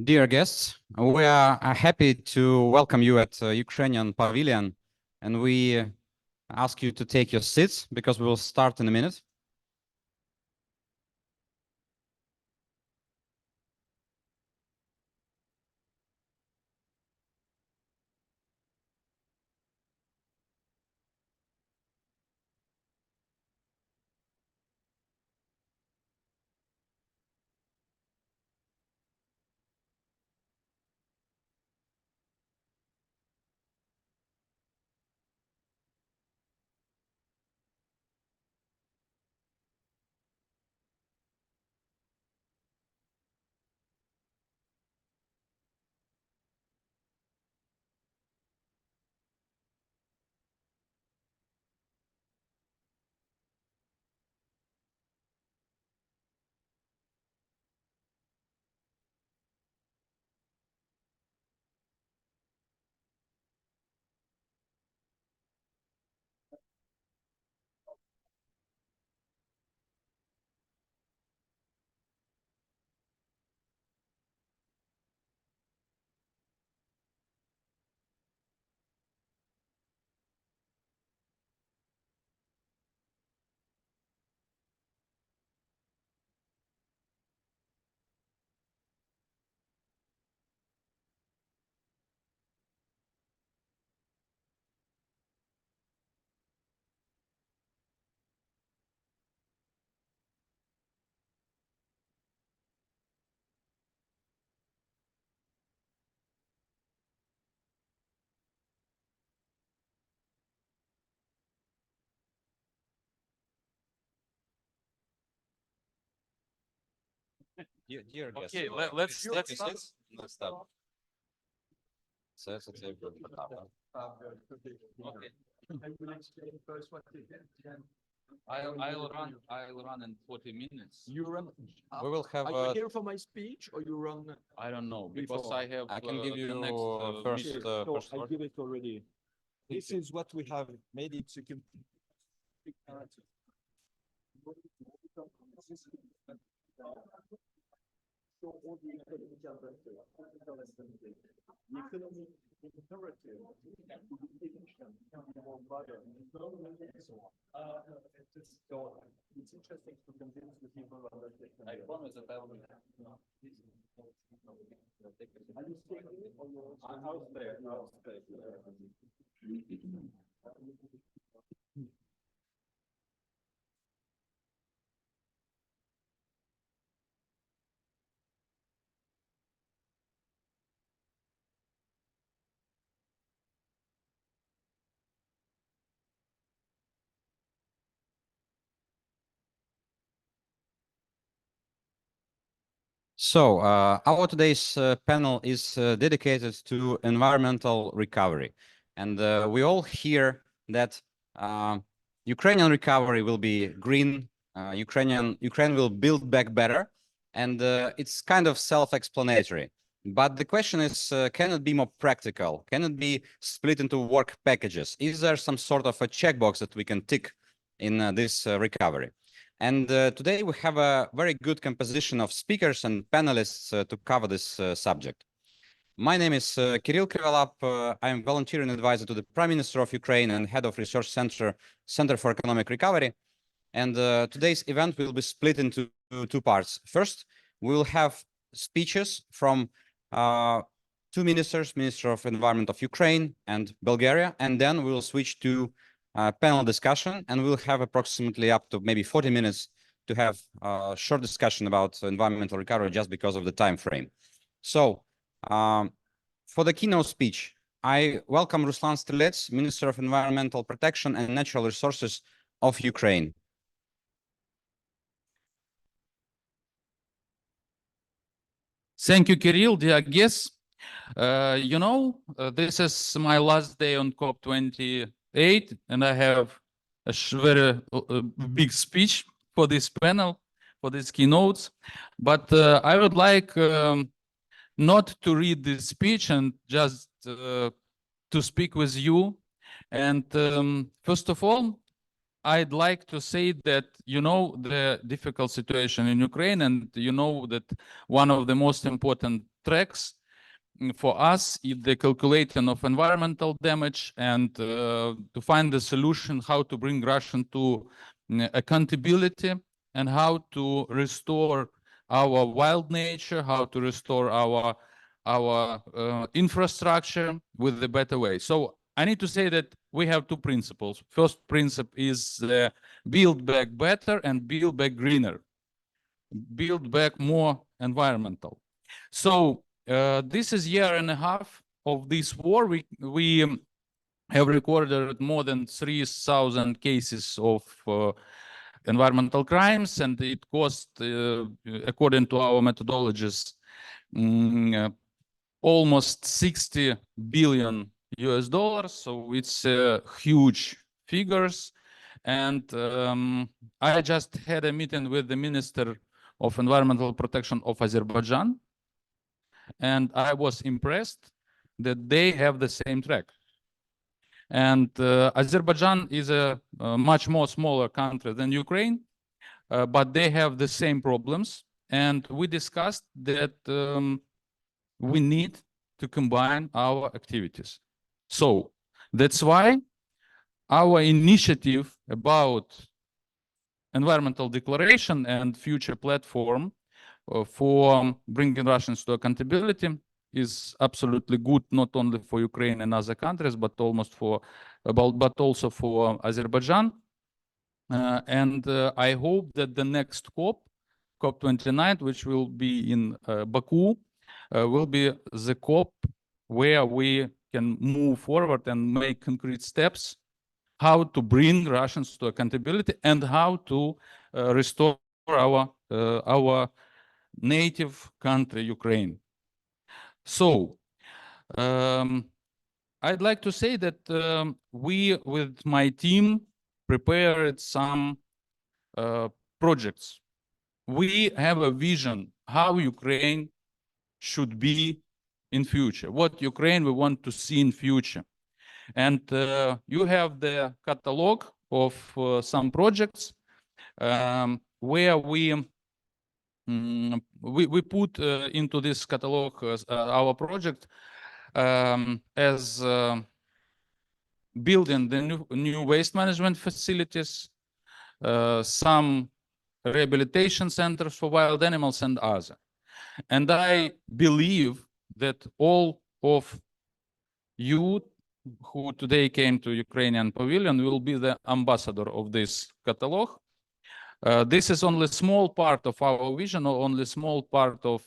Dear guests, we are happy to welcome you at Ukrainian Pavilion, and we ask you to take your seats because we will start in a minute. Dear guests, Okay, let's start. Okay. I'll run in 40 minutes. You run. we will have. Are you here for my speech, or you run? I don't know because Before. I can give you the next first. meeting. So First I word. give it already. This is what we have made it to. So all the economic imperative, the economic imperative, can be more broader. So it's interesting to convince the people of that. I promise that I will. Are you staying or you're? I'll stay. I'll stay. So, our today's panel is dedicated to environmental recovery. And we all hear that Ukrainian recovery will be green, Ukraine will build back better, and it's kind of self-explanatory. But the question is, can it be more practical? Can it be split into work packages? Is there some sort of a checkbox that we can tick in this recovery? And today we have a very good composition of speakers and panelists to cover this subject. My name is Kirill Krivolap. I am volunteering advisor to the Prime Minister of Ukraine and head of Research Center for Economic Recovery. And today's event will be split into two parts. First, we will have speeches from two ministers, Minister of Environment of Ukraine and Bulgaria, and then we will switch to panel discussion, and we'll have approximately up to maybe 40 minutes to have a short discussion about environmental recovery just because of the time frame. So for the keynote speech, I welcome Ruslan Strelets, Minister of Environmental Protection and Natural Resources of Ukraine. Thank you, Kirill, dear guests. This is my last day on COP28, and I have a very big speech for this panel, for these keynotes. But I would like not to read this speech and just to speak with you. And first of all, I'd like to say that, you know, the difficult situation in Ukraine, and you know that one of the most important tracks for us is the calculation of environmental damage and to find the solution how to bring Russia to accountability and how to restore our wild nature, how to restore our infrastructure with the better way. So I need to say that we have two principles. First principle is build back better and build back greener, build back more environmental. So this is year and a half of this war. We have recorded more than 3,000 cases of environmental crimes, and it cost, according to our methodologies, almost 60 billion US dollars. So it's huge figures. And I just had a meeting with the Minister of Environmental Protection of Azerbaijan, and I was impressed that they have the same track. And Azerbaijan is a much more smaller country than Ukraine, but they have the same problems. And we discussed that we need to combine our activities. So that's why our initiative about environmental declaration and future platform for bringing Russians to accountability is absolutely good, not only for Ukraine and other countries, but but also for Azerbaijan. And I hope that the next COP29, which will be in Baku, will be the COP where we can move forward and make concrete steps how to bring Russians to accountability and how to restore our native country, Ukraine. So I'd like to say that we, with my team, prepared some projects. We have a vision how Ukraine should be in future, what Ukraine we want to see in future. And you have the catalog of some projects where we put into this catalog our project as building the new waste management facilities, some rehabilitation centers for wild animals and other. And I believe that all of you who today came to Ukrainian Pavilion will be the ambassador of this catalog. This is only a small part of our vision, or only a small part of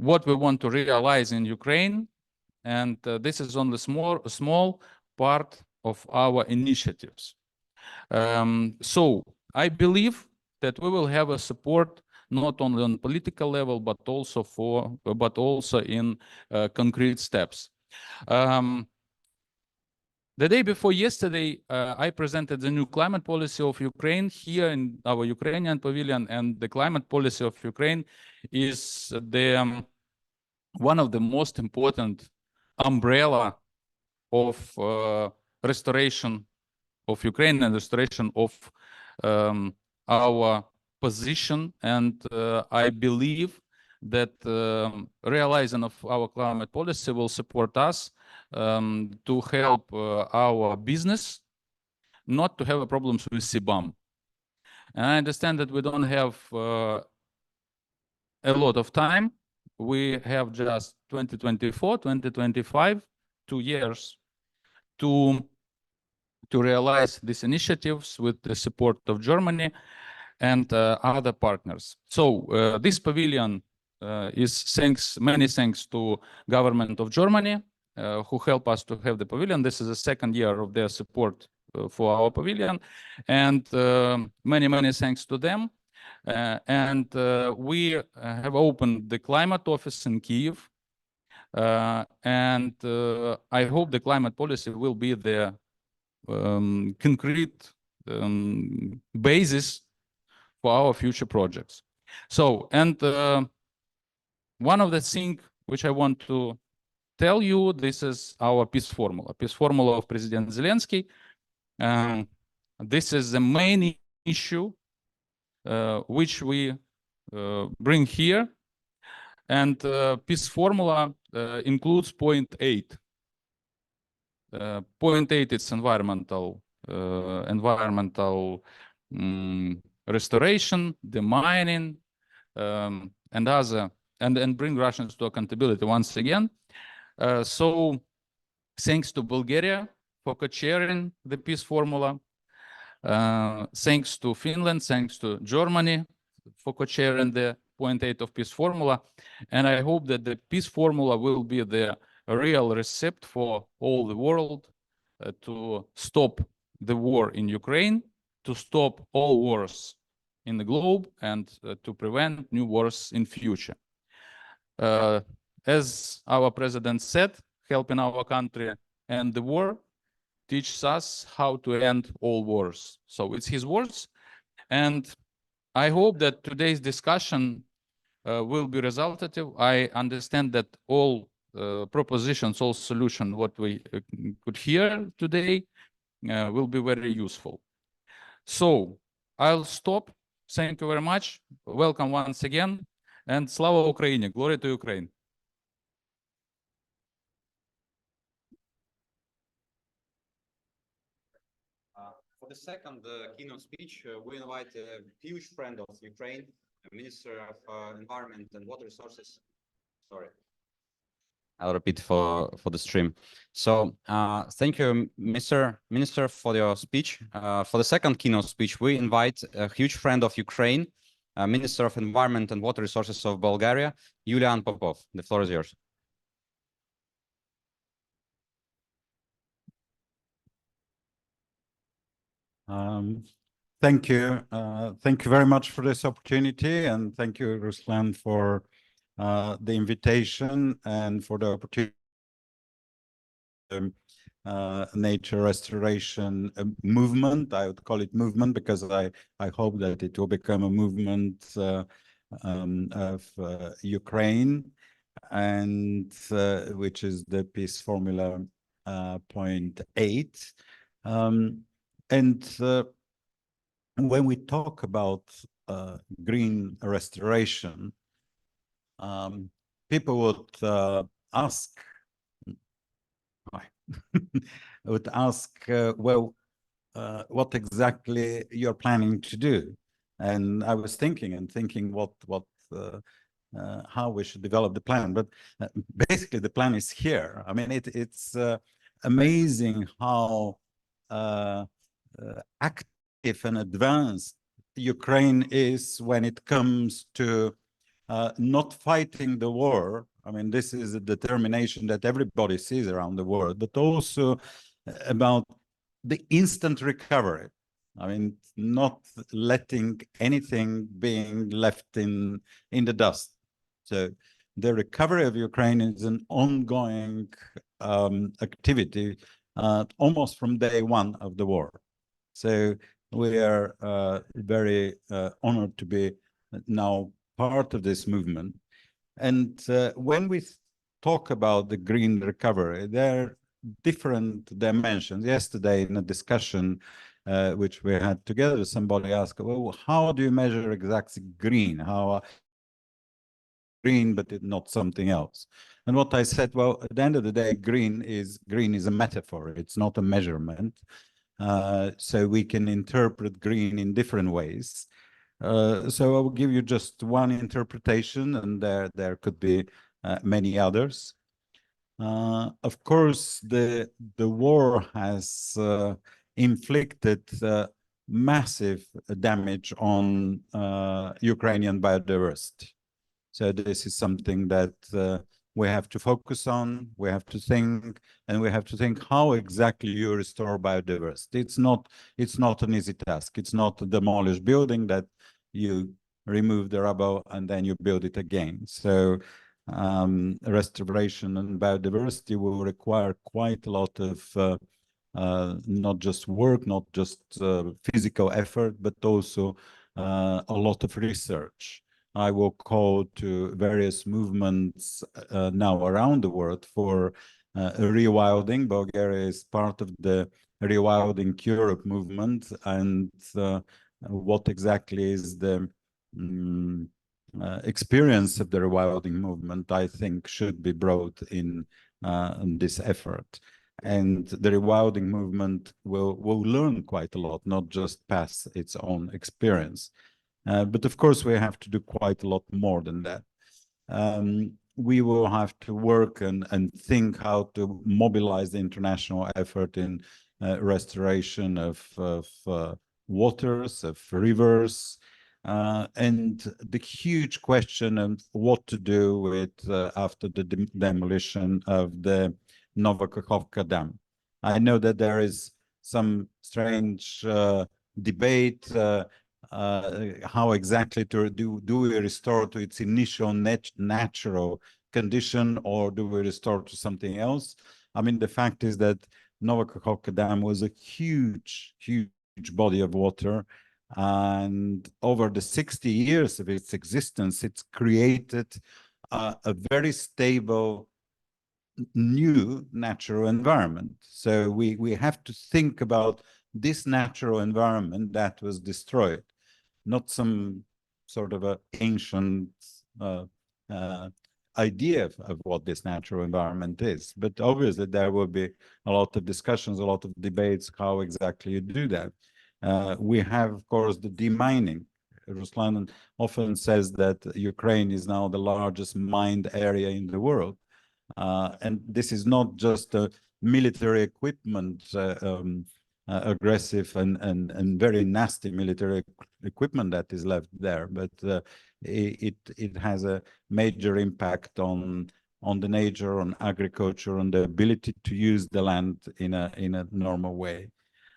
what we want to realize in Ukraine. And this is only a small part of our initiatives. So I believe that we will have a support not only on political level, but also in concrete steps. The day before yesterday, I presented the new climate policy of Ukraine here in our Ukrainian Pavilion, and the climate policy of Ukraine is one of the most important umbrella of restoration of Ukraine and restoration of our position. And I believe that realizing of our climate policy will support us to help our business not to have problems with CBAM. And I understand that we don't have a lot of time. We have just 2024, 2025, 2 years to realize these initiatives with the support of Germany and other partners. So this pavilion is many thanks to government of Germany who help us to have the pavilion. This is the second year of their support for our pavilion, and many thanks to them. And we have opened the climate office in Kyiv, and I hope the climate policy will be the concrete basis for our future projects. So, and one of the things which I want to tell you, this is our peace formula of President Zelensky. this is the main issue which we bring here. And peace formula includes point 8. Point 8 is environmental restoration, demining, and other, and bring Russians to accountability once again. So thanks to Bulgaria for co-chairing the peace formula. Thanks to Finland, thanks to Germany for co-chairing the point 8 of peace formula. And I hope that the peace formula will be the real recipe for all the world to stop the war in Ukraine, to stop all wars in the globe, and to prevent new wars in future. As our president said, helping our country end the war teaches us how to end all wars. So it's his words. And I hope that today's discussion will be resultative. I understand that all propositions, all solutions, what we could hear today will be very useful. So I'll stop. Thank you very much. Welcome once again. And Slava Ukraini, glory to Ukraine. For the second keynote speech, we invite a huge friend of Ukraine, Minister of Environment and Water Resources. Sorry, I'll repeat for the stream. So thank you, Mr. Minister, for your speech. For the second keynote speech, we invite a huge friend of Ukraine, Minister of Environment and Water Resources of Bulgaria, Yulian Popov. The floor is yours. Thank you. Thank you very much for this opportunity, and thank you, Ruslan, for the invitation and for the opportunity. Nature restoration movement. I would call it movement because I hope that it will become a movement of Ukraine, and which is the peace formula point 8. And when we talk about green restoration, people would ask, would ask, well, what exactly you're planning to do? And I was thinking how we should develop the plan. But basically, the plan is here. I mean, it's amazing how active and advanced Ukraine is when it comes to not fighting the war. I mean, this is a determination that everybody sees around the world, but also about the instant recovery. I mean, not letting anything being left in the dust. So the recovery of Ukraine is an ongoing activity almost from day one of the war. So we are very honored to be now part of this movement. And when we talk about the green recovery, there are different dimensions. Yesterday in a discussion which we had together, somebody asked, well, how do you measure exactly green? How green, but not something else? And what I said, well, at the end of the day, green is a metaphor. It's not a measurement. So we can interpret green in different ways. So I will give you just one interpretation, and there could be many others. Of course, the war has inflicted massive damage on Ukrainian biodiversity. So this is something that we have to focus on, we have to think, and we have to think how exactly you restore biodiversity. It's not an easy task. It's not a demolished building that you remove the rubble and then you build it again. So restoration and biodiversity will require quite a lot of not just work, not just physical effort, but also a lot of research. I will call to various movements now around the world for rewilding. Bulgaria is part of the Rewilding Europe movement, and what exactly is the experience of the rewilding movement, I think, should be brought in this effort. And the rewilding movement will learn quite a lot, not just pass its own experience. But of course, we have to do quite a lot more than that. We will have to work and think how to mobilize the international effort in restoration of waters, of rivers, and the huge question of what to do with after the demolition of the Nova Kakhovka Dam. I know that there is some strange debate how exactly to do we restore to its initial natural condition, or do we restore to something else? I mean, the fact is that Nova Kakhovka Dam was a huge body of water, and over the 60 years of its existence, it's created a very stable new natural environment. So we have to think about this natural environment that was destroyed, not some sort of a ancient idea of what this natural environment is. But obviously there will be a lot of discussions, a lot of debates, how exactly you do that. We have, of course, the demining. Ruslan often says that Ukraine is now the largest mined area in the world. And this is not just a military equipment, aggressive and very nasty military equipment that is left there, but it has a major impact on the nature, on agriculture, on the ability to use the land in a normal way.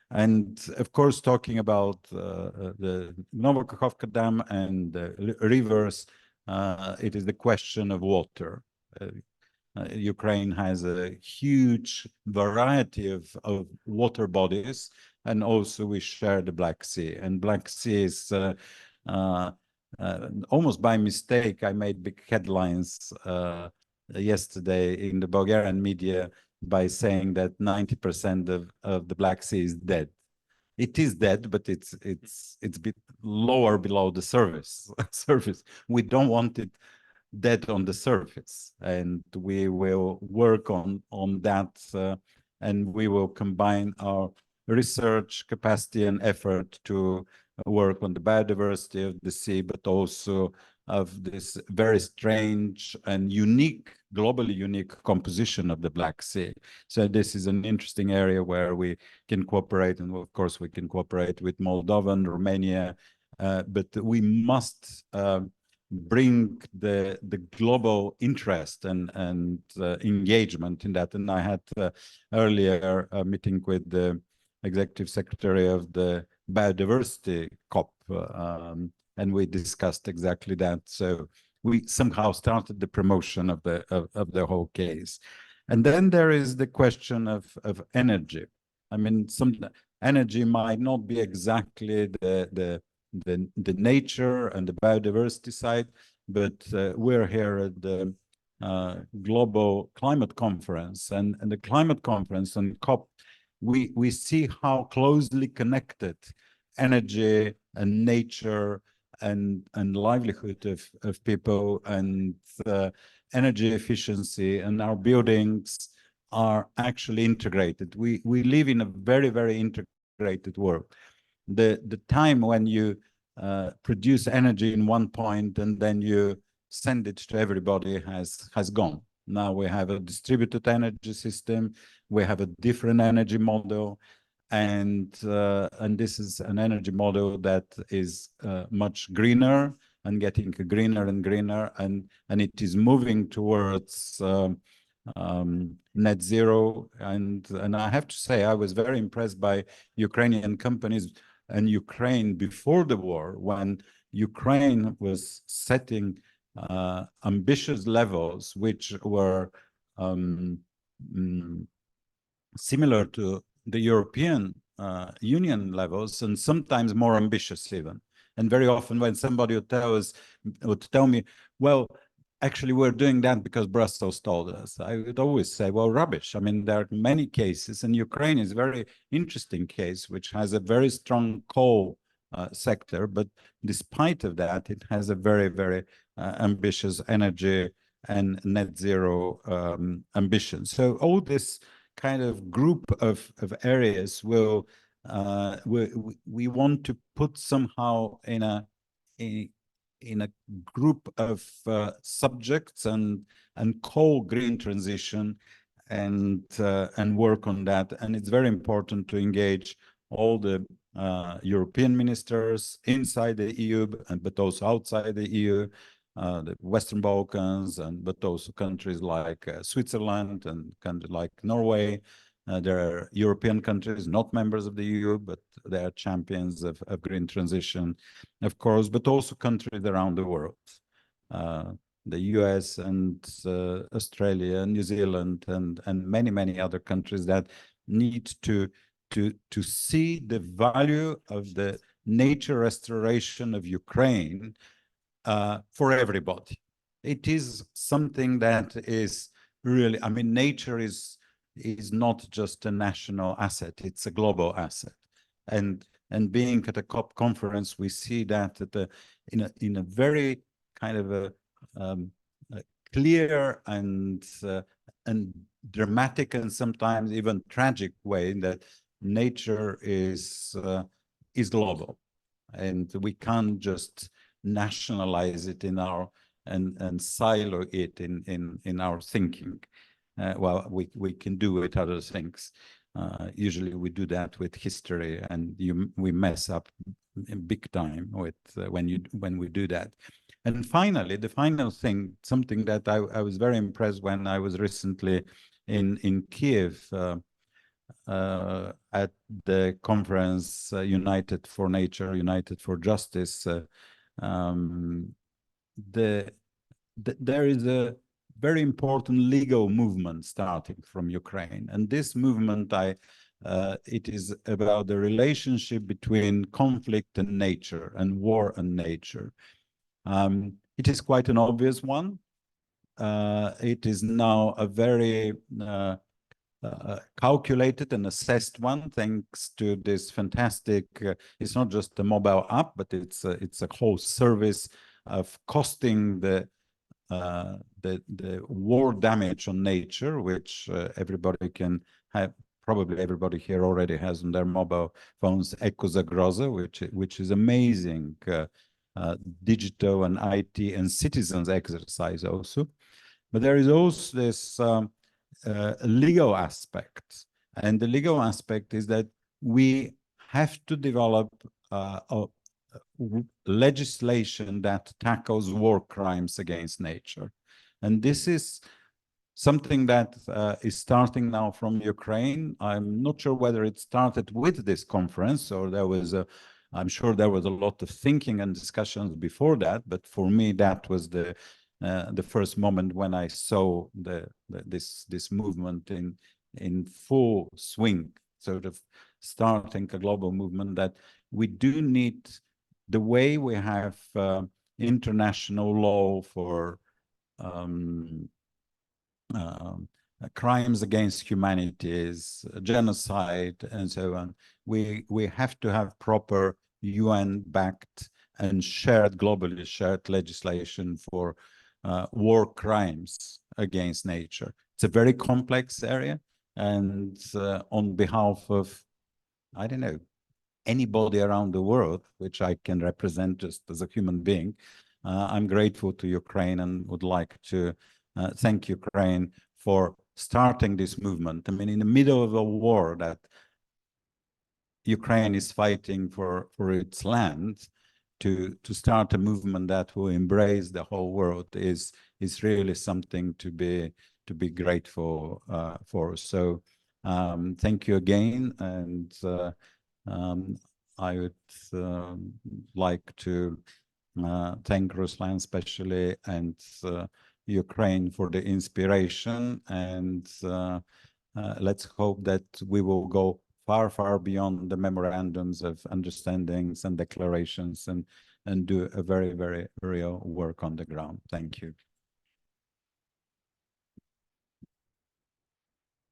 And of course, talking about the Nova Kakhovka Dam and the rivers, it is the question of water. Ukraine has a huge variety of water bodies, and also we share the Black Sea. And Black Sea is almost by mistake, I made big headlines yesterday in the Bulgarian media by saying that 90% of the Black Sea is dead. It is dead, but it's a bit lower below the surface. We don't want it dead on the surface, and we will work on that, and we will combine our research capacity and effort to work on the biodiversity of the sea, but also of this very strange and unique, globally unique composition of the Black Sea. So this is an interesting area where we can cooperate, and of course we can cooperate with Moldova and Romania, but we must bring the global interest and engagement in that. And I had earlier a meeting with the executive secretary of the biodiversity COP, and we discussed exactly that. So we somehow started the promotion of the whole case. And then there is the question of energy. I mean, some energy might not be exactly the nature and the biodiversity side, but we're here at the Global Climate Conference, and the climate conference and COP, we see how closely connected energy and nature and livelihood of people and energy efficiency and our buildings are actually integrated. We live in a very integrated world. The time when you produce energy in one point and then you send it to everybody has gone. Now we have a distributed energy system, we have a different energy model, and this is an energy model that is much greener and getting greener and greener, and it is moving towards net zero. And I have to say, I was very impressed by Ukrainian companies and Ukraine before the war, when Ukraine was setting ambitious levels which were similar to the European Union levels, and sometimes more ambitious even. And very often when somebody would tell me, well, actually we're doing that because Brussels told us. I would always say, well, rubbish. I mean, there are many cases, and Ukraine is a very interesting case, which has a very strong coal sector, but despite of that, it has a very, very ambitious energy and net zero ambition. So all this kind of group of areas will we want to put somehow in a group of subjects and call green transition and work on that. And it's very important to engage all the European ministers inside the EU, but also outside the EU, the Western Balkans, but also countries like Switzerland and countries like Norway. There are European countries, not members of the EU, but they are champions of green transition, of course, but also countries around the world. The US and Australia, New Zealand, and many, many other countries that need to see the value of the nature restoration of Ukraine for everybody. It is something that is really, I mean, nature is not just a national asset, it's a global asset. And being at a COP conference, we see that in a very kind of a clear and dramatic and sometimes even tragic way that nature is global, and we can't just nationalize it in our and silo it in our thinking. Well, we can do with other things. Usually we do that with history, and we mess up big time with when we do that. And finally, the final thing, something that I was very impressed when I was recently in Kiev at the conference United for Nature, United for Justice. There is a very important legal movement starting from Ukraine, and this movement, it is about the relationship between conflict and nature and war and nature. It is quite an obvious one. It is now a very calculated and assessed one, thanks to this fantastic. It's not just a mobile app, but it's a whole service of costing the war damage on nature, which everybody can have. Probably everybody here already has on their mobile phones EcoZagroza, which is amazing digital and IT and citizens exercise also. But there is also this legal aspect, and the legal aspect is that we have to develop legislation that tackles war crimes against nature. And this is something that is starting now from Ukraine. I'm not sure whether it started with this conference or I'm sure there was a lot of thinking and discussions before that, but for me, that was the first moment when I saw this movement in full swing, sort of starting a global movement that we do need. The way we have international law for crimes against humanity, genocide, and so on, we have to have proper UN-backed and globally shared legislation for war crimes against nature. It's a very complex area, and on behalf of, I don't know, anybody around the world, which I can represent just as a human being, I'm grateful to Ukraine and would like to thank Ukraine for starting this movement. I mean, in the middle of a war that Ukraine is fighting for its land, to start a movement that will embrace the whole world is really something to be grateful for. So thank you again, and I would like to thank Ruslan especially, and Ukraine for the inspiration, and let's hope that we will go far, far beyond the memorandums of understandings and declarations, and do a very, very real work on the ground. Thank you.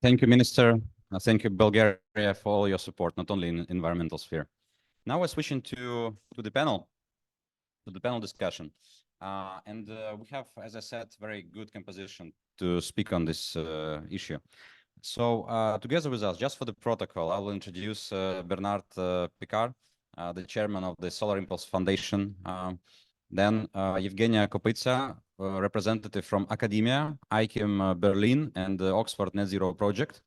Thank you, Minister. Thank you, Bulgaria, for all your support, not only in environmental sphere. Now we're switching to the panel discussion. We have, as I said, very good composition to speak on this issue. So together with us, just for the protocol, I will introduce Bernard Picard, the chairman of the Solar Impulse Foundation. Then Evgenia Kopytsia, representative from academia, ICHEM Berlin and the Oxford Net Zero Project.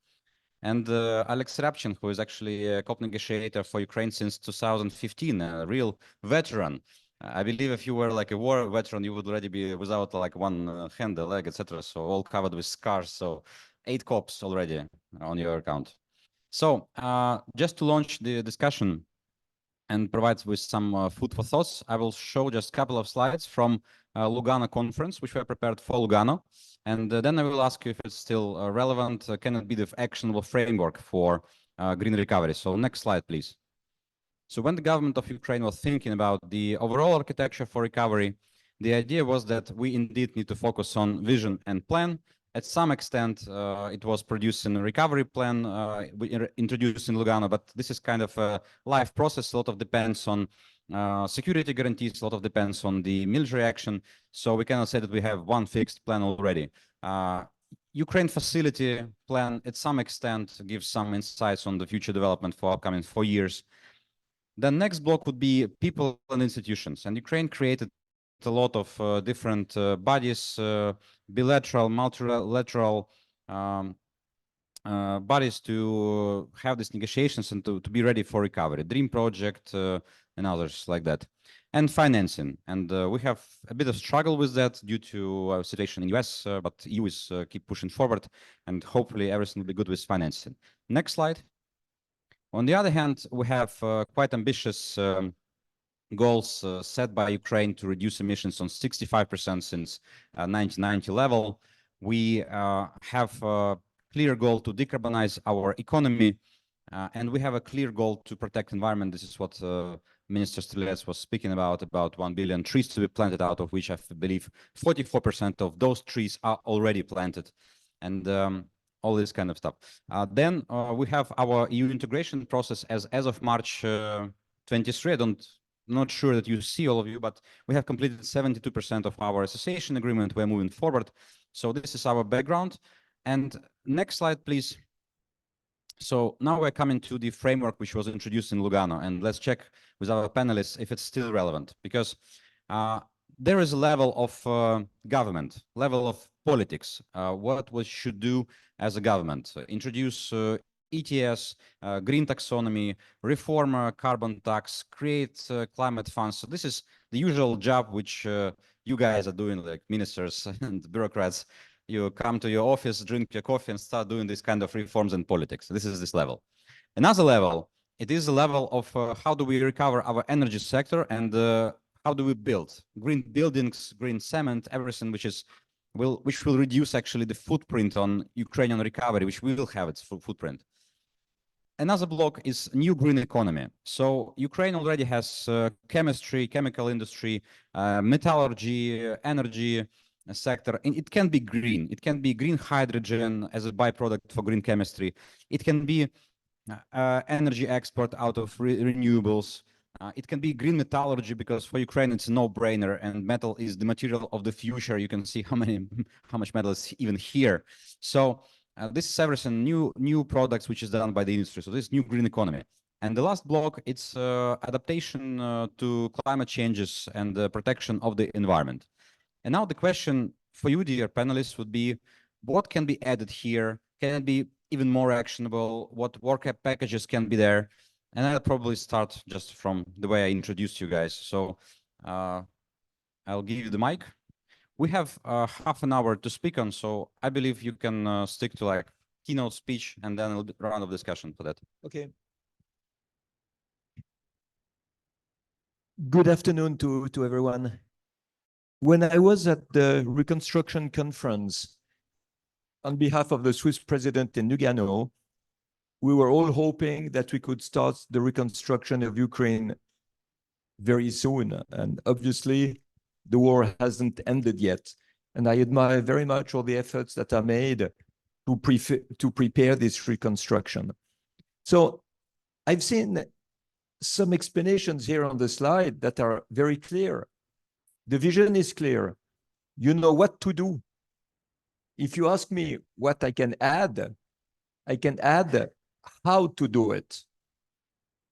And Alex Ryabchin, who is actually a COP negotiator for Ukraine since 2015, a real veteran. I believe if you were like a war veteran, you would already be without like one hand, a leg, etc. So all covered with scars. So 8 COPs already on your account. So just to launch the discussion and provide with some food for thoughts, I will show just a couple of slides from Lugano conference, which were prepared for Lugano. And then I will ask you if it's still relevant, can it be the actionable framework for green recovery? So next slide, please. So when the government of Ukraine was thinking about the overall architecture for recovery, the idea was that we indeed need to focus on vision and plan. At some extent, it was produced in a recovery plan we introduced in Lugano, but this is kind of a live process. A lot of depends on security guarantees, a lot of depends on the military action. So we cannot say that we have one fixed plan already. Ukraine facility plan, at some extent, gives some insights on the future development for upcoming 4 years. The next block would be people and institutions. And Ukraine created a lot of different bodies, bilateral, multilateral bodies to have these negotiations and to be ready for recovery. Dream Project and others like that. And financing. And we have a bit of struggle with that due to situation in US, but EU is keep pushing forward and hopefully everything will be good with financing. Next slide. On the other hand, we have quite ambitious goals set by Ukraine to reduce emissions on 65% since 1990 level. We have a clear goal to decarbonize our economy, and we have a clear goal to protect environment. This is what Minister Strilets was speaking about 1 billion trees to be planted, out of which I believe 44% of those trees are already planted. And all this kind of stuff. Then we have our EU integration process as of March 23. Not sure that you see all of you, but we have completed 72% of our association agreement. We're moving forward. So this is our background. And next slide, please. So now we're coming to the framework which was introduced in Lugano, and let's check with our panelists if it's still relevant, because there is a level of government, level of politics, what we should do as a government. Introduce ETS, green taxonomy, reform carbon tax, create climate funds. So this is the usual job which you guys are doing, like ministers and bureaucrats. You come to your office, drink your coffee and start doing this kind of reforms and politics. This is this level. Another level, it is a level of how do we recover our energy sector and how do we build green buildings, green cement, everything which will reduce actually the footprint on Ukrainian recovery, which will have its full footprint. Another block is new green economy. So Ukraine already has chemistry, chemical industry, metallurgy, energy sector, and it can be green. It can be green hydrogen as a byproduct for green chemistry. It can be energy export out of renewables. It can be green metallurgy, because for Ukraine it's a no-brainer, and metal is the material of the future. You can see how much metal is even here. So this is everything new products which is done by the industry. So this is new green economy. And the last block, it's adaptation to climate changes and the protection of the environment. And now the question for you, dear panelists, would be, what can be added here? Can it be even more actionable? What work packages can be there? And I'll probably start just from the way I introduced you guys. So I'll give you the mic. We have half an hour to speak on, so I believe you can stick to like keynote speech and then a round of discussion for that. Okay. Good afternoon to everyone. When I was at the Reconstruction Conference on behalf of the Swiss president in Lugano, we were all hoping that we could start the reconstruction of Ukraine very soon. And obviously, the war hasn't ended yet. And I admire very much all the efforts that are made to prepare this reconstruction. So I've seen some explanations here on the slide that are very clear. The vision is clear. You know what to do. If you ask me what I can add how to do it.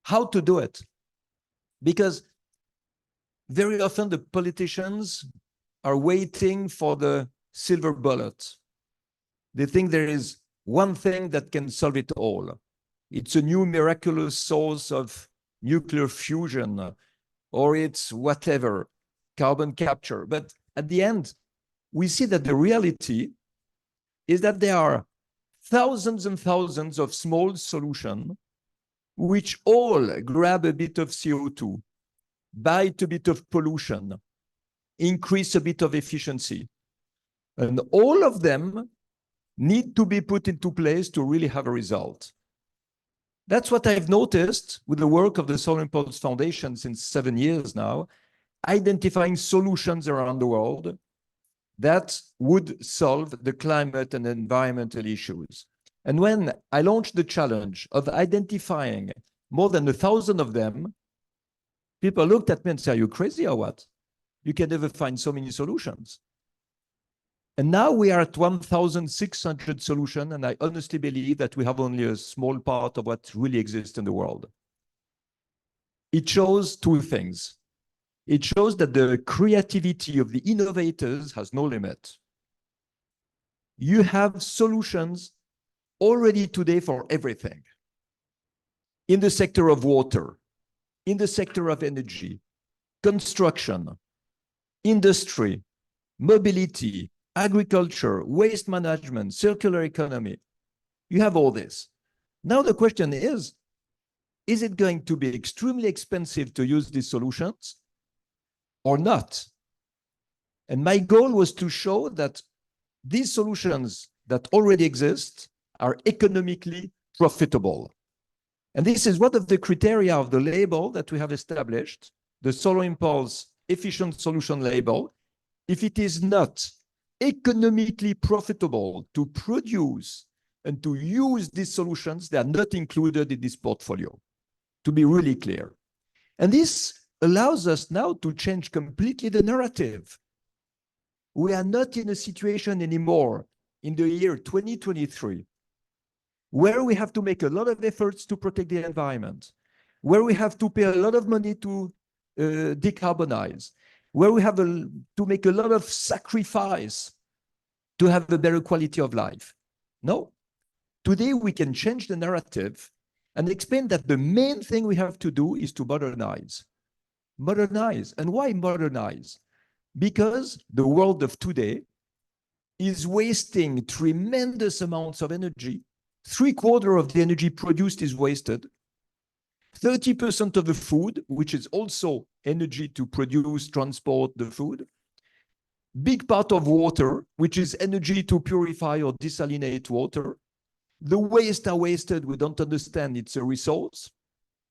How to do it. Because very often the politicians are waiting for the silver bullet. They think there is one thing that can solve it all. It's a new miraculous source of nuclear fusion, or it's whatever, carbon capture. But at the end, we see that the reality is that there are thousands and thousands of small solutions which all grab a bit of CO2, bite a bit of pollution, increase a bit of efficiency. And all of them need to be put into place to really have a result. That's what I've noticed with the work of the Solar Impulse Foundation since 7 years now, identifying solutions around the world that would solve the climate and environmental issues. And when I launched the challenge of identifying more than 1,000 of them, people looked at me and said, are you crazy or what? You can never find so many solutions. And now we are at 1,600 solutions, and I honestly believe that we have only a small part of what really exists in the world. It shows two things. It shows that the creativity of the innovators has no limit. You have solutions already today for everything. In the sector of water, in the sector of energy, construction, industry, mobility, agriculture, waste management, circular economy. You have all this. Now the question is it going to be extremely expensive to use these solutions or not? And my goal was to show that these solutions that already exist are economically profitable. And this is one of the criteria of the label that we have established, the Solar Impulse Efficient Solution label. If it is not economically profitable to produce and to use these solutions, they are not included in this portfolio, to be really clear. And this allows us now to change completely the narrative. We are not in a situation anymore in the year 2023 where we have to make a lot of efforts to protect the environment, where we have to pay a lot of money to decarbonize, where we have to make a lot of sacrifice to have a better quality of life. No. Today we can change the narrative and explain that the main thing we have to do is to modernize. Modernize. And why modernize? Because the world of today is wasting tremendous amounts of energy. 3/4 of the energy produced is wasted. 30% of the food, which is also energy to produce, transport the food. Big part of water, which is energy to purify or desalinate water. The waste are wasted. We don't understand it's a resource.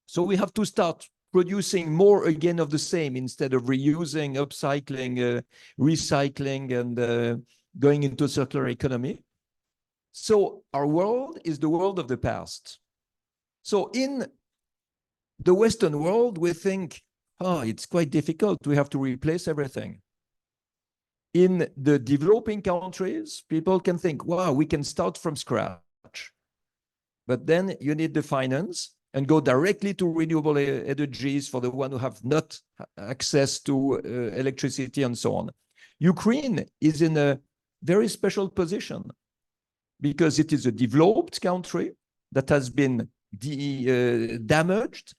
So we have to start producing more again of the same instead of reusing, upcycling, recycling, and going into circular economy. So our world is the world of the past. So in the Western world, we think, oh, it's quite difficult. We have to replace everything. In the developing countries, people can think, wow, we can start from scratch. But then you need the finance and go directly to renewable energies for the one who have not access to electricity and so on. Ukraine is in a very special position because it is a developed country that has been damaged,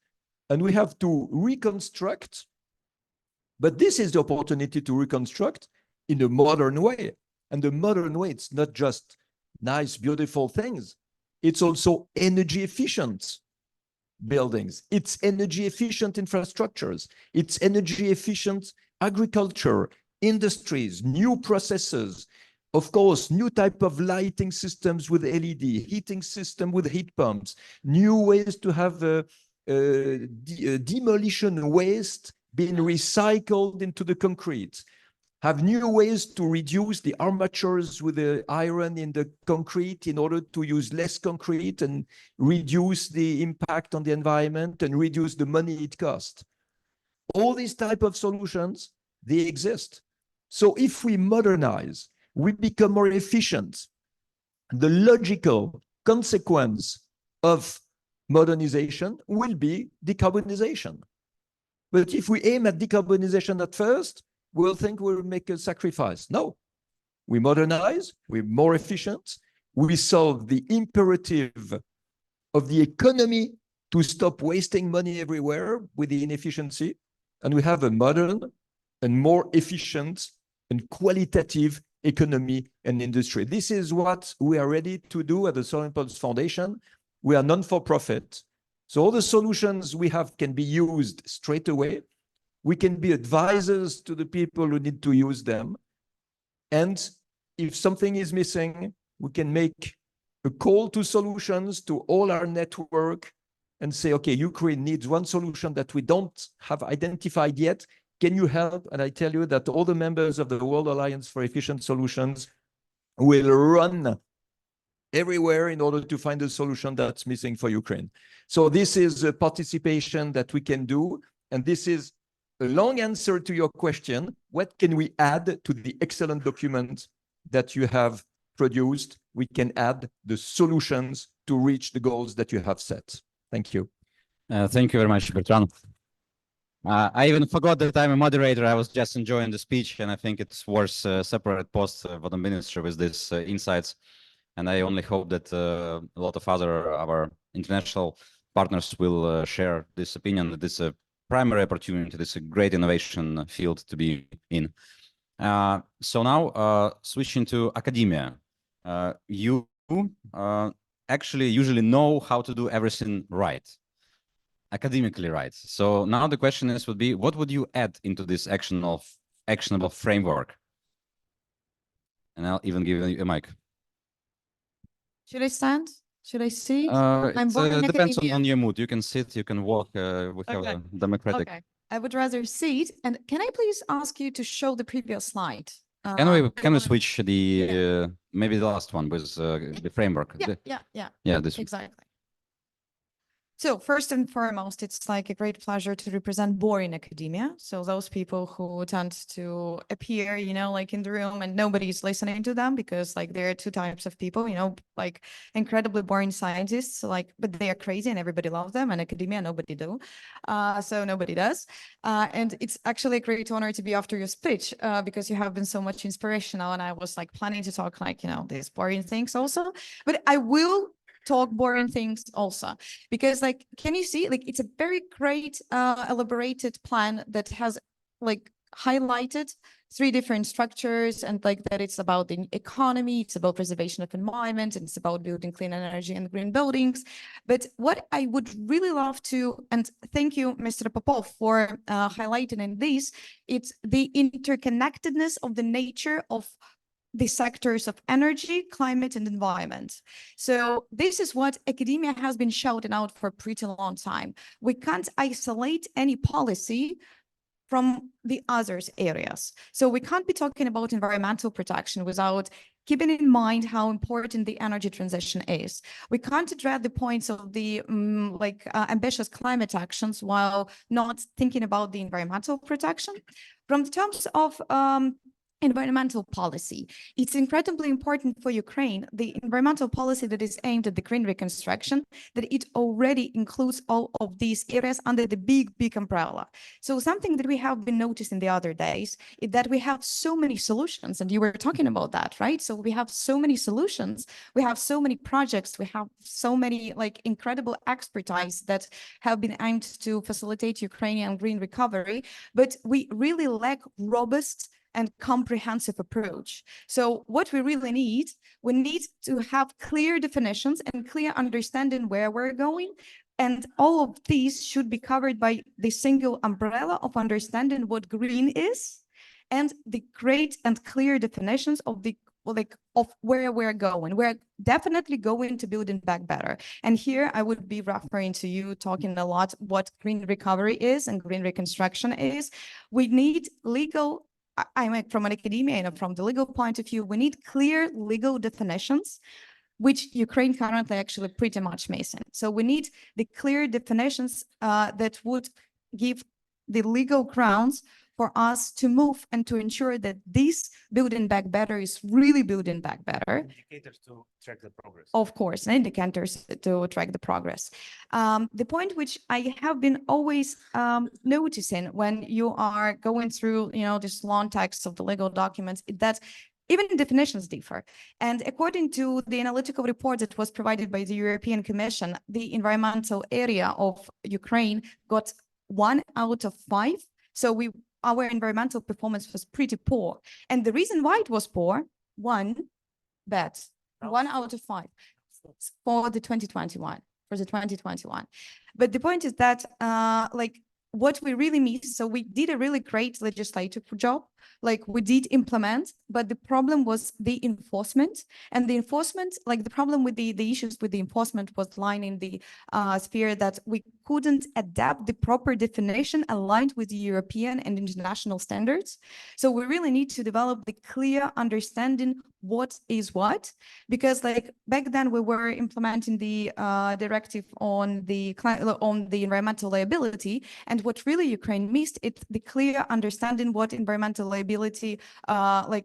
and we have to reconstruct. But this is the opportunity to reconstruct in a modern way. And the modern way, it's not just nice, beautiful things. It's also energy efficient buildings. It's energy efficient infrastructures. It's energy efficient agriculture, industries, new processes. Of course, new type of lighting systems with LED, heating system with heat pumps, new ways to have demolition waste being recycled into the concrete. have new ways to reduce the armatures with the iron in the concrete in order to use less concrete and reduce the impact on the environment and reduce the money it costs. All these type of solutions, they exist. So if we modernize, we become more efficient. The logical consequence of modernization will be decarbonization. But if we aim at decarbonization at first, we'll think we'll make a sacrifice. No, we modernize, we're more efficient, we solve the imperative of the economy to stop wasting money everywhere with the inefficiency, and we have a modern and more efficient and qualitative economy and industry. This is what we are ready to do at the Solar Impulse Foundation. We are non-for-profit, so all the solutions we have can be used straight away. We can be advisors to the people who need to use them. And if something is missing, we can make a call to solutions to all our network and say, okay, Ukraine needs one solution that we don't have identified yet. Can you help? And I tell you that all the members of the World Alliance for Efficient Solutions will run everywhere in order to find a solution that's missing for Ukraine. So this is a participation that we can do. And this is a long answer to your question. What can we add to the excellent document that you have produced? We can add the solutions to reach the goals that you have set. Thank you. Thank you very much, Bertrand. I even forgot that I'm a moderator. I was just enjoying the speech, and I think it's worth a separate post for the minister with these insights. And I only hope that a lot of our international partners will share this opinion, that this is a primary opportunity, this is a great innovation field to be in. So now, switching to academia. You actually usually know how to do everything right, academically right. So now the question would be, what would you add into this actionable framework? And I'll even give you a mic. Should I stand? Should I sit? I'm born in Depends academia. on your mood. You can sit, you can walk. We have Okay. a democratic. Okay, I would rather sit. And can I please ask you to show the previous slide? Can we wanna- switch the maybe the last one with the framework? Yeah, This exactly. So first and foremost, it's like a great pleasure to represent boring academia. So those people who tend to appear, like in the room and nobody's listening to them because like there are two types of people, like incredibly boring scientists, but they are crazy and everybody loves them, and academia, nobody do. So nobody does. And it's actually a great honor to be after your speech because you have been so much inspirational. And I was like planning to talk these boring things also, but I will talk boring things also, because can you see, it's a very great elaborated plan that has highlighted 3 different structures, and that it's about the economy, it's about preservation of environment, and it's about building clean energy and green buildings. But what I would really love to, and thank you, Mr. Popov, for highlighting in this, it's the interconnectedness of the nature of the sectors of energy, climate, and environment. So this is what academia has been shouting out for a pretty long time. We can't isolate any policy from the others areas. So we can't be talking about environmental protection without keeping in mind how important the energy transition is. We can't address the points of the ambitious climate actions while not thinking about the environmental protection. From the terms of environmental policy, it's incredibly important for Ukraine, the environmental policy that is aimed at the green reconstruction, that it already includes all of these areas under the big umbrella. So something that we have been noticing the other days is that we have so many solutions, and you were talking about that, right? So we have so many solutions, we have so many projects, we have so many incredible expertise that have been aimed to facilitate Ukrainian green recovery, but we really lack robust and comprehensive approach. So what we really need, we need to have clear definitions and clear understanding where we're going. And all of these should be covered by the single umbrella of understanding what green is and the great and clear definitions of the of where we're going. We're definitely going to building back better. And here I would be referring to you talking a lot what green recovery is and green reconstruction is. We need legal I'm like from an academia and from the legal point of view, we need clear legal definitions, which Ukraine currently actually pretty much missing. So we need the clear definitions that would give the legal grounds for us to move and to ensure that this building back better is really building back better. Indicators to track the progress. Of course, and indicators to track the progress. The point which I have been always noticing when you are going through, this long text of the legal documents, that even definitions differ. And according to the analytical report that was provided by the European Commission, the environmental area of Ukraine got 1 out of 5. So our environmental performance was pretty poor. And the reason why it was poor, one, bad, 1 out of 5 for the 2021, But the point is that, what we really miss, so we did a really great legislative job, we did implement, but the problem was the enforcement. And the enforcement, the problem with the issues with the enforcement was lying in the sphere that we couldn't adapt the proper definition aligned with the European and international standards. So we really need to develop the clear understanding what is what, because back then we were implementing the directive on the environmental liability, and what really Ukraine missed, it's the clear understanding what environmental liability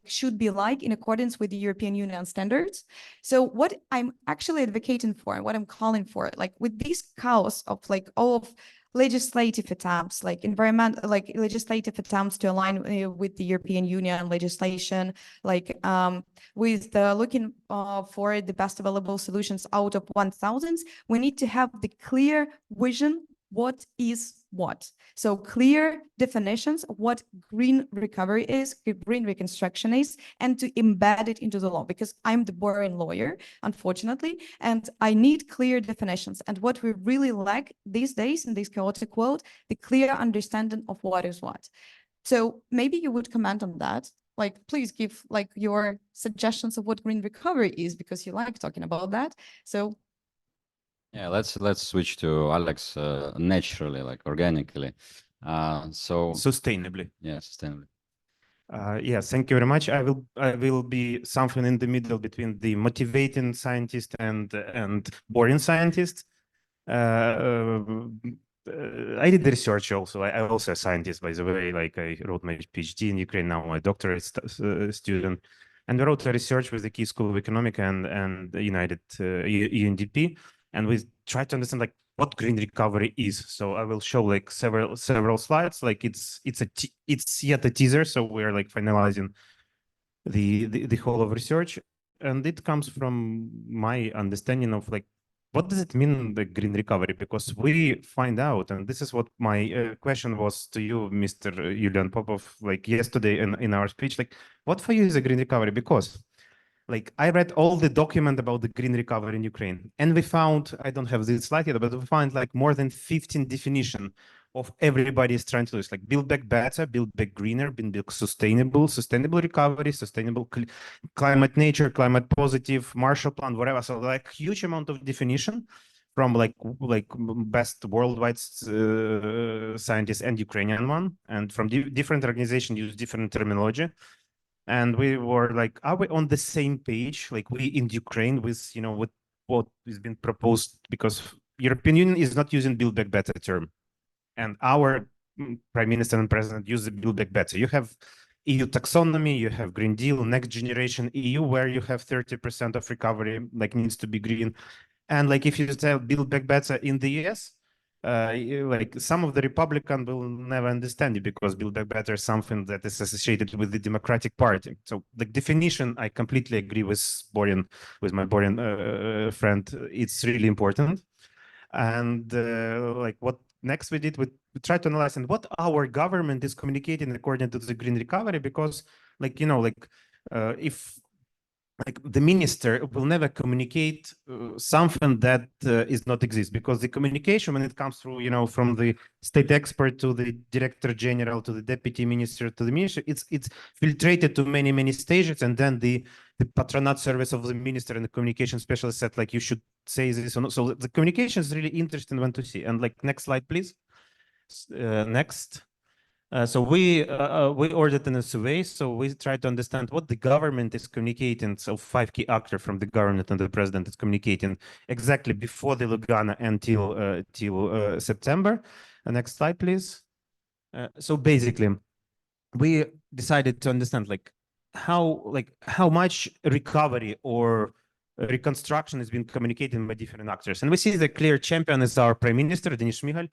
should be like in accordance with the European Union standards. So what I'm actually advocating for, what I'm calling for, with this chaos of all of legislative attempts, legislative attempts to align with the European Union legislation, with looking for the best available solutions out of 1,000, we need to have the clear vision what is what. So clear definitions of what green recovery is, green reconstruction is, and to embed it into the law, because I'm the boring lawyer, unfortunately, and I need clear definitions. And what we really lack these days in this chaotic world, the clear understanding of what is what. So maybe you would comment on that. Please give your suggestions of what green recovery is, because you like talking about that. So Yeah, let's switch to Alex naturally, organically. Sustainably. Yeah, sustainably. Yes, thank you very much. I will be something in the middle between the motivating scientist and boring scientist. I did the research also. I also a scientist, by the way. I wrote my PhD in Ukraine, now my doctorate student, and we wrote a research with the Kyiv School of Economics and United UNDP, and we tried to understand what green recovery is. So I will show several slides. It's yet a teaser, so we're finalizing the whole of research, and it comes from my understanding of what does it mean, the green recovery? Because we find out, and this is what my question was to you, Mr. Yulian Popov, yesterday in our speech, what for you is a green recovery? Because I read all the document about the green recovery in Ukraine, and we found, I don't have this slide yet, but we find more than 15 definition of everybody is trying to do this, build back better, build back greener, build back sustainable recovery, sustainable climate nature, climate positive, Marshall Plan, whatever. So huge amount of definition from best worldwide scientists and Ukrainian one, and from different organizations use different terminology. And we were are we on the same page, we in Ukraine, with with what has been proposed? Because European Union is not using build back better term, and our prime minister and president use the build back better. You have EU taxonomy, you have Green Deal, Next Generation EU, where you have 30% of recovery needs to be green. And if you tell build back better in the US, some of the Republicans will never understand it, because build back better is something that is associated with the Democratic Party. So the definition, I completely agree with my Borin friend. It's really important. And what next we did, we tried to analyze and what our government is communicating according to the green recovery, because if the minister will never communicate something that is not exist, because the communication, when it comes through, from the state expert to the director general to the deputy minister to the minister, it's filtrated to many stages, and then the patronat service of the minister and the communication specialist said you should say this or not. So the communication is really interesting one to see. And next slide, please. Next. So we ordered in a survey. So we tried to understand what the government is communicating. So 5 key actors from the government and the president is communicating exactly before the Lugana until till September. Next slide, please. So basically, we decided to understand how much recovery or reconstruction has been communicated by different actors. And we see the clear champion is our Prime Minister, Denis Shmyhal.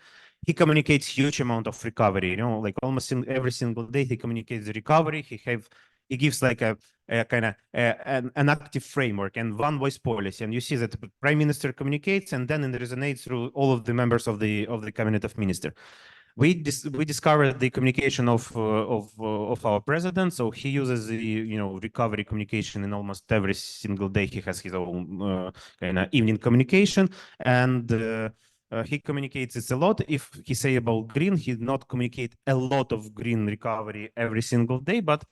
He communicates huge amount of recovery, like almost every single day he communicates the recovery. He gives like a kind of an active framework and one voice policy. And you see that the Prime Minister communicates and then it resonates through all of the members of the Cabinet of Ministers. We discovered the communication of our president. So he uses the recovery communication in almost every single day. He has his own kind of evening communication, and he communicates it a lot. If he say about green, he not communicate a lot of green recovery every single day, but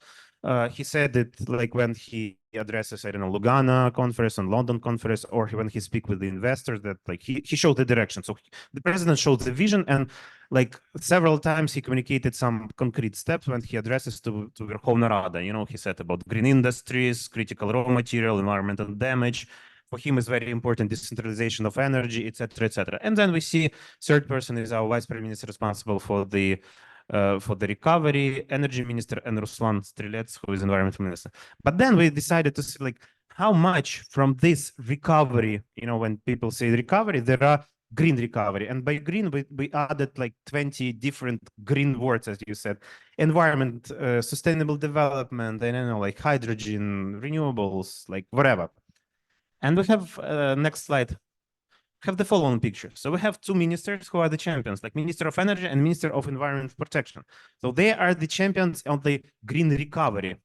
he said it like when he addresses, I don't know, Lugana conference and London conference, or when he speak with the investors, that like he showed the direction. So the president showed the vision, and like several times he communicated some concrete steps when he addresses to Verkhovna Rada. He said about green industries, critical raw material, environmental damage. For him, is very important decentralization of energy, etc., etc. And then we see third person is our vice prime minister responsible for the recovery, energy minister, and Ruslan Strelets, who is environment minister. But then we decided to see like how much from this recovery, when people say recovery, there are green recovery. And by green, we added like 20 different green words, as you said: environment, sustainable development, I don't know, like hydrogen, renewables, like whatever. And we have, next slide, have the following picture. So we have two ministers who are the champions, like Minister of Energy and Minister of Environment Protection. So they are the champions of the green recovery.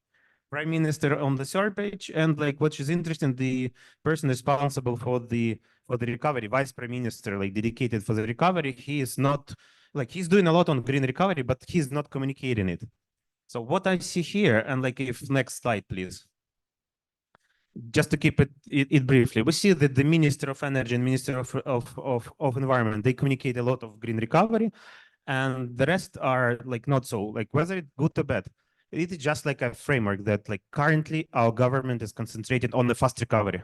Prime Minister on the third page, and like what is interesting, the person responsible for the recovery, Vice Prime Minister, like dedicated for the recovery, he is not like he's doing a lot on green recovery, but he's not communicating it. So what I see here, and like if next slide, please. Just to keep it briefly, we see that the Minister of Energy and Minister of Environment, they communicate a lot of green recovery, and the rest are like not so, like whether it's good or bad. It is just like a framework that like currently our government is concentrated on the fast recovery,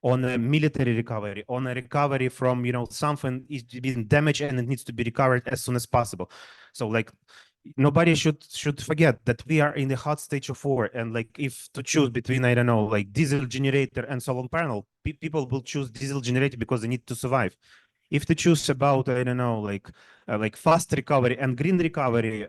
on a military recovery, on a recovery from, something is being damaged and it needs to be recovered as soon as possible. So like nobody should forget that we are in the hot stage of war, and like if to choose between, I don't know, like diesel generator and solar panel, people will choose diesel generator because they need to survive. If to choose about, I don't know, like fast recovery and green recovery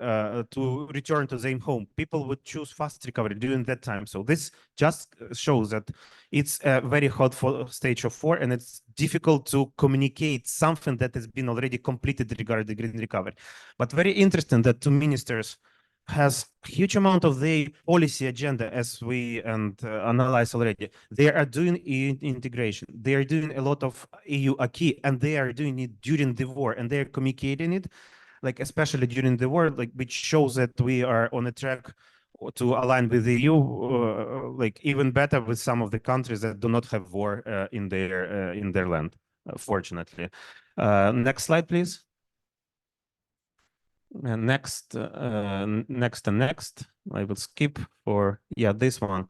to return to their home, people would choose fast recovery during that time. So this just shows that it's a very hot stage of war, and it's difficult to communicate something that has been already completed regarding the green recovery. But very interesting that two ministers has huge amount of the policy agenda, as we analyze already. They are doing integration. They are doing a lot of EU acquis, and they are doing it during the war, and they are communicating it, like especially during the war, like which shows that we are on a track to align with the EU, like even better with some of the countries that do not have war in their land, fortunately. Next slide, please. And next, I will skip for, this one.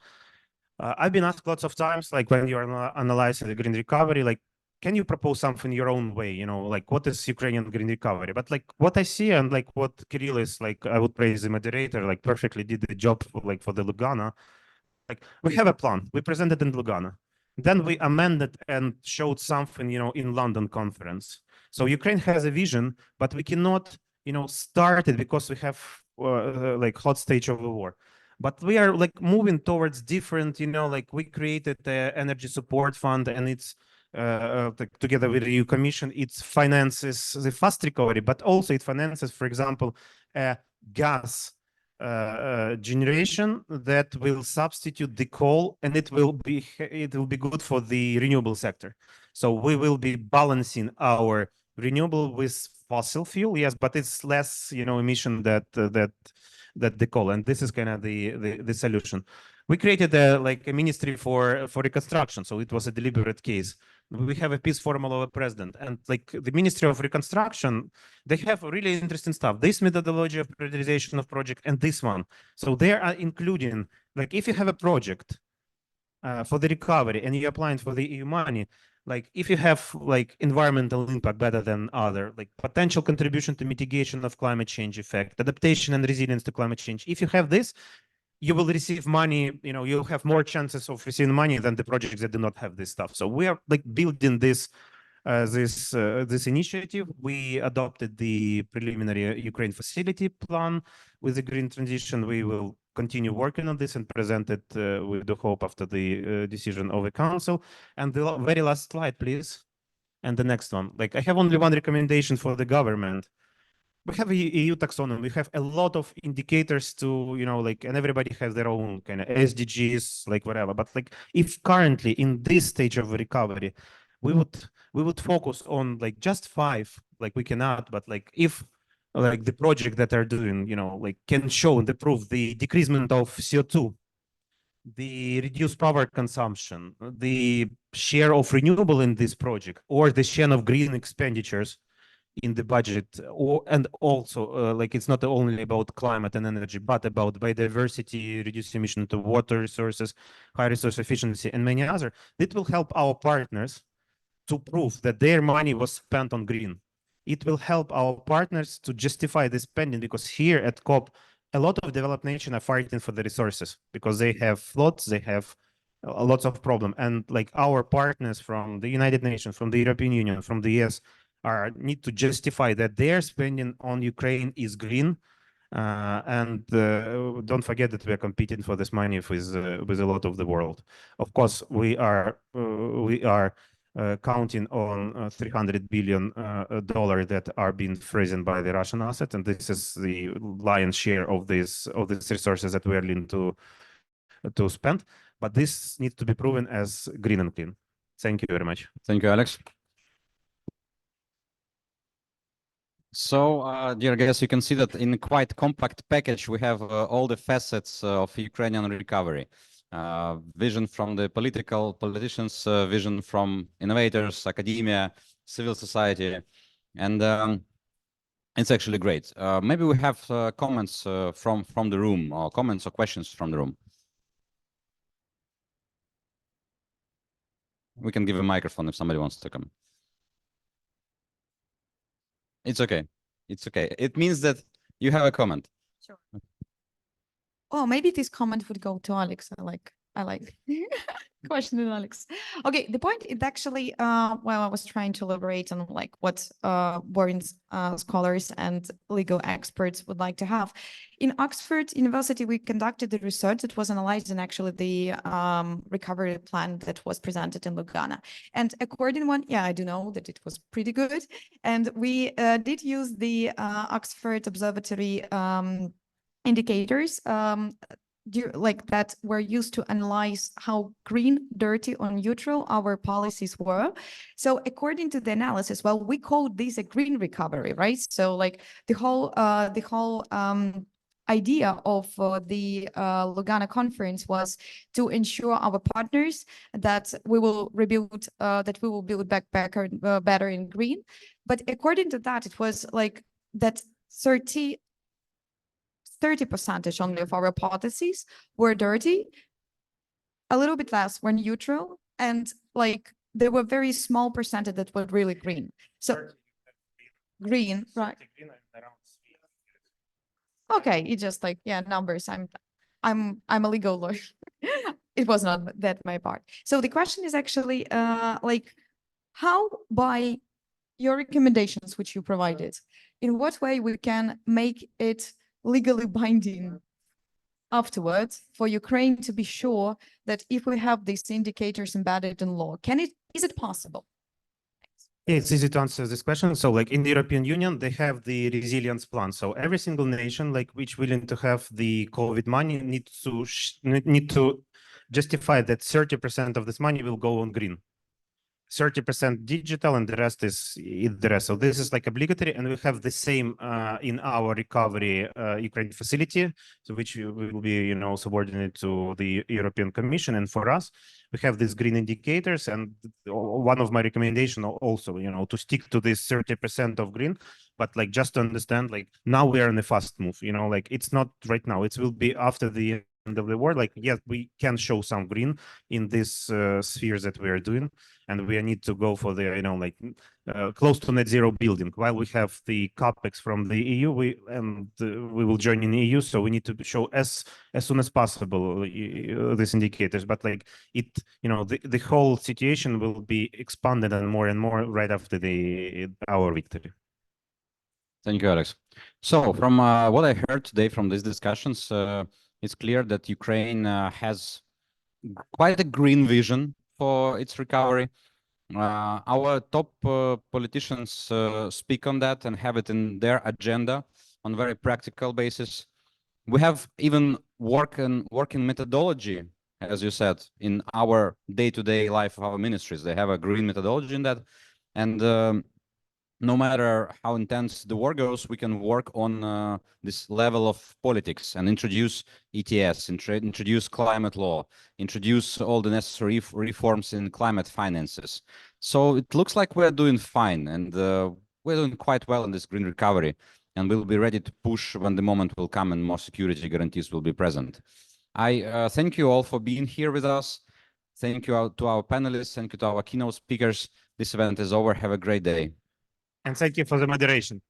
I've been asked lots of times, like when you're analyzing the green recovery, like, can you propose something your own way? Like what is Ukrainian green recovery? But like what I see, and like what Kirill is like, I would praise the moderator, like perfectly did the job for the Lugana. Like we have a plan, we presented in Lugana. Then we amended and showed something, in London conference. So Ukraine has a vision, but we cannot start it because we have like hot stage of the war. But we are like moving towards different, like we created the energy support fund, and it's together with the EU Commission, it finances the fast recovery, but also it finances, for example, gas generation that will substitute the coal, and it will be good for the renewable sector. So we will be balancing our renewable with fossil fuel, yes, but it's less, emission that the coal, and this is kind of the solution. We created a ministry for reconstruction, so it was a deliberate case. we have a peace formula of a president. And like the Ministry of Reconstruction, they have really interesting stuff. This methodology of prioritization of project and this one. So they are including, like if you have a project for the recovery and you're applying for the EU money, like if you have like environmental impact better than other, like potential contribution to mitigation of climate change effect, adaptation and resilience to climate change. If you have this, you will receive money, you know, you'll have more chances of receiving money than the projects that do not have this stuff. So we are like building this this initiative. We adopted the preliminary Ukraine facility plan with the green transition. We will continue working on this and present it with the hope after the decision of the council. And the very last slide, please. And the next one. Like I have only one recommendation for the government. We have a EU taxonomy. We have a lot of indicators to, you know, like, and everybody has their own kind of SDGs, like whatever. But like, if currently in this stage of recovery, we would focus on like just 5, like we can add, but like if like the project that are doing, you know, like can show and prove the decreasement of CO2, the reduced power consumption, the share of renewable in this project, or the share of green expenditures in the budget, or and also like it's not only about climate and energy, but about biodiversity, reduced emission to water resources, high resource efficiency, and many other. It will help our partners to prove that their money was spent on green. It will help our partners to justify the spending, because here at COP, a lot of developed nations are fighting for the resources because they have floods, they have lots of problems, and like our partners from the United Nations, from the European Union, from the US, need to justify that their spending on Ukraine is green, and don't forget that we are competing for this money with a lot of the world. Of course, we are counting on $300 billion that are being frozen by the Russian assets, and this is the lion's share of these resources that we are willing to spend. But this needs to be proven as green and clean. Thank you very much. Thank you, Alex. So, dear guests, you can see that in a quite compact package, we have all the facets of Ukrainian recovery. Vision from the politicians, vision from innovators, academia, civil society, and it's actually great. Maybe we have comments from the room, or comments or questions from the room. We can give a microphone if somebody wants to come. It's okay. It's okay. It means that you have a comment. Sure. Oh, maybe this comment would go to Alex. I like questioning Alex. Okay, the point is actually, well, I was trying to elaborate on like what Borin's scholars and legal experts would like to have. In Oxford University, we conducted the research that was analyzing actually the recovery plan that was presented in Lugana. And according to one, yeah, I do know that it was pretty good. And we did use the Oxford Observatory indicators like that were used to analyze how green, dirty, or neutral our policies were. So according to the analysis, well, we called this a green recovery, right? So like the whole idea of the Lugana conference was to ensure our partners that we will rebuild, that we will build back better in green. But according to that, it was like that 30% only of our policies were dirty, a little bit less were neutral, and like there were very small percentage that were really green. So green, right? Okay, it's just like, yeah, numbers. I'm a legal lawyer. It was not that my part. So the question is actually like how by your recommendations which you provided, in what way we can make it legally binding afterwards for Ukraine to be sure that if we have these indicators embedded in law, is it possible? Yeah, it's easy to answer this question. So like in the European Union, they have the resilience plan. So every single nation like which willing to have the COVID money needs to justify that 30% of this money will go on green. 30% digital, and the rest is the rest. So this is like obligatory, and we have the same in our recovery Ukraine facility, so which will be, subordinate to the European Commission. And for us, we have these green indicators, and one of my recommendation also, to stick to this 30% of green, but like just to understand, like now we are in a fast move, like it's not right now, it will be after the end of the war. Like, yes, we can show some green in these spheres that we are doing, and we need to go for the, close to net zero building. While we have the capex from the EU, we will join in the EU, so we need to show as soon as possible these indicators. But like it, the whole situation will be expanded and more right after our victory. Thank you, Alex. So from what I heard today from these discussions, it's clear that Ukraine has quite a green vision for its recovery. Our top politicians speak on that and have it in their agenda on very practical basis. We have even working methodology, as you said, in our day-to-day life of our ministries. They have a green methodology in that. And no matter how intense the war goes, we can work on this level of politics and introduce ETS, introduce climate law, introduce all the necessary reforms in climate finances. So it looks like we're doing fine, and we're doing quite well in this green recovery, and we'll be ready to push when the moment will come and more security guarantees will be present. I thank you all for being here with us. Thank you to our panelists. Thank you to our keynote speakers. This event is over. Have a great day. And thank you for the moderation.